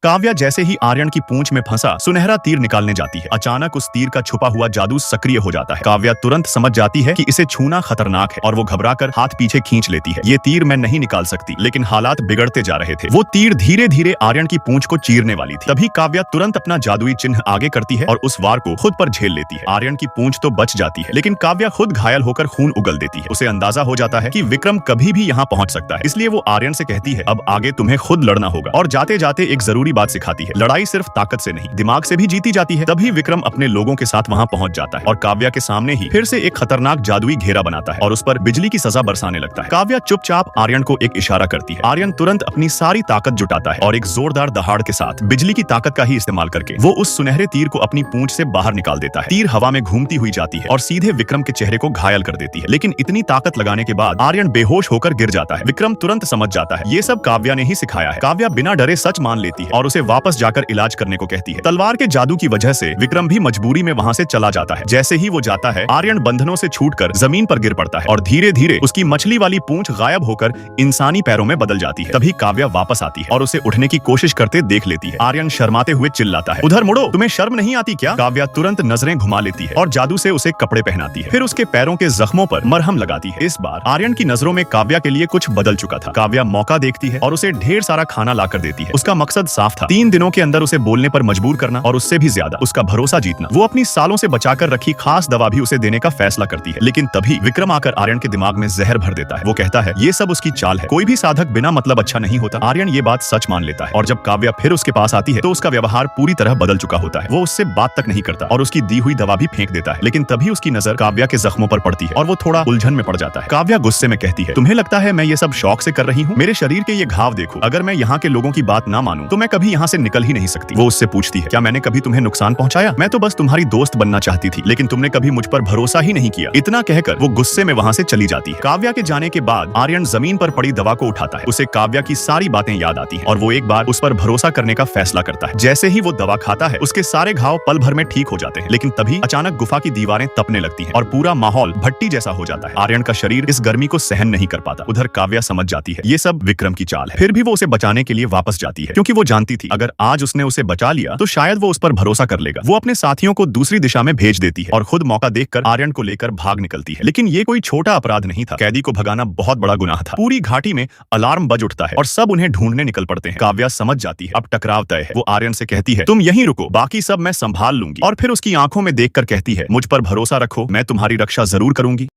काव्या जैसे ही आर्यन की पूंछ में फंसा सुनहरा तीर निकालने जाती है। अचानक उस तीर का छुपा हुआ जादू सक्रिय हो जाता है। काव्या तुरंत समझ जाती है कि इसे छूना खतरनाक है और वो घबराकर हाथ पीछे खींच लेती है। ये तीर मैं नहीं निकाल सकती, लेकिन हालात बिगड़ते जा रहे थे। वो तीर धीरे धीरे आर्यन की पूंछ को चीरने वाली थी। तभी काव्या तुरंत अपना जादुई चिन्ह आगे करती है और उस वार को खुद पर झेल लेती है। आर्यन की पूंछ तो बच जाती है, लेकिन काव्या खुद घायल होकर खून उगल देती है। उसे अंदाजा हो जाता है कि विक्रम कभी भी यहाँ पहुंच सकता है, इसलिए वो आर्यन से कहती है अब आगे तुम्हें खुद लड़ना होगा। और जाते जाते एक जरूरी बात सिखाती है, लड़ाई सिर्फ ताकत से नहीं दिमाग से भी जीती जाती है। तभी विक्रम अपने लोगों के साथ वहाँ पहुंच जाता है और काव्या के सामने ही फिर से एक खतरनाक जादुई घेरा बनाता है और उस पर बिजली की सजा बरसाने लगता है। काव्या चुपचाप आर्यन को एक इशारा करती है। आर्यन तुरंत अपनी सारी ताकत जुटाता है और एक जोरदार दहाड़ के साथ बिजली की ताकत का ही इस्तेमाल करके वो उस सुनहरे तीर को अपनी पूंछ से बाहर निकाल देता है। तीर हवा में घूमती हुई जाती है और सीधे विक्रम के चेहरे को घायल कर देती है, लेकिन इतनी ताकत लगाने के बाद आर्यन बेहोश होकर गिर जाता है। विक्रम तुरंत समझ जाता है ये सब काव्या ने ही सिखाया है। काव्या बिना डरे सच मान लेती है और उसे वापस जाकर इलाज करने को कहती है। तलवार के जादू की वजह से विक्रम भी मजबूरी में वहाँ से चला जाता है। जैसे ही वो जाता है आर्यन बंधनों से छूटकर जमीन पर गिर पड़ता है और धीरे धीरे उसकी मछली वाली पूंछ गायब होकर इंसानी पैरों में बदल जाती है। तभी काव्या वापस आती है और उसे उठने की कोशिश करते देख लेती है। आर्यन शर्माते हुए चिल्लाता है, उधर मुड़ो, तुम्हें शर्म नहीं आती क्या? काव्या तुरंत नजरें घुमा लेती है और जादू से उसे कपड़े पहनाती है। फिर उसके पैरों के जख्मों पर मरहम लगाती है। इस बार आर्यन की नजरों में काव्या के लिए कुछ बदल चुका था। काव्या मौका देखती है और उसे ढेर सारा खाना लाकर देती है। उसका मकसद साफ था, 3 दिनों के अंदर उसे बोलने पर मजबूर करना और उससे भी ज्यादा उसका भरोसा जीतना। वो अपनी सालों से बचाकर रखी खास दवा भी उसे देने का फैसला करती है, लेकिन तभी विक्रम आकर आर्यन के दिमाग में जहर भर देता है। वो कहता है ये सब उसकी चाल है, कोई भी साधक बिना मतलब अच्छा नहीं होता। आर्यन ये बात सच मान लेता है और जब काव्या फिर उसके पास आती है तो उसका व्यवहार पूरी तरह बदल चुका होता है। वो उससे बात तक नहीं करता और उसकी दी हुई दवा भी फेंक देता है। लेकिन तभी उसकी नजर काव्या के जख्मों पर पड़ती है और वो थोड़ा उलझन में पड़ जाता है। काव्या गुस्से में कहती है, तुम्हें लगता है मैं ये सब शौक से कर रही हूँ? मेरे शरीर के ये घाव देखो, अगर मैं यहाँ के लोगों की बात ना मानूं तो मैं कभी यहाँ से निकल ही नहीं सकती। वो उससे पूछती है, क्या मैंने कभी तुम्हें नुकसान पहुंचाया? मैं तो बस तुम्हारी दोस्त बनना चाहती थी, लेकिन तुमने कभी मुझ पर भरोसा ही नहीं किया। इतना कहकर वो गुस्से में वहाँ से चली जाती है। काव्या के जाने के बाद आर्यन जमीन पर पड़ी दवा को उठाता है। उसे काव्या की सारी बातें याद आती हैं और वो एक बार उस पर भरोसा करने का फैसला करता है। जैसे ही वो दवा खाता है उसके सारे घाव पल भर में ठीक हो जाते हैं, लेकिन तभी अचानक गुफा की दीवारें तपने लगती हैं और पूरा माहौल भट्टी जैसा हो जाता है। आर्यन का शरीर इस गर्मी को सहन नहीं कर पाता। उधर काव्या समझ जाती है ये सब विक्रम की चाल है, फिर भी वो उसे बचाने के लिए वापस जाती है, क्योंकि वो जानती थी अगर आज उसने उसे बचा लिया तो शायद वो उस पर भरोसा कर लेगा। वो अपने साथियों को दूसरी दिशा में भेज देती है और खुद मौका देखकर आर्यन को लेकर भाग निकलती है। लेकिन ये कोई छोटा अपराध नहीं था, कैदी को भगाना बहुत बड़ा गुनाह था। पूरी घाटी में अलार्म बज उठता है और सब उन्हें ढूंढने निकल पड़ते हैं। काव्या समझ जाती है अब टकराव तय है। वो आर्यन से कहती है, तुम यहीं रुको, बाकी सब मैं संभाल लूंगी। और फिर उसकी आंखों में देखकर कहती है, मुझ पर भरोसा रखो, मैं तुम्हारी रक्षा जरूर करूंगी।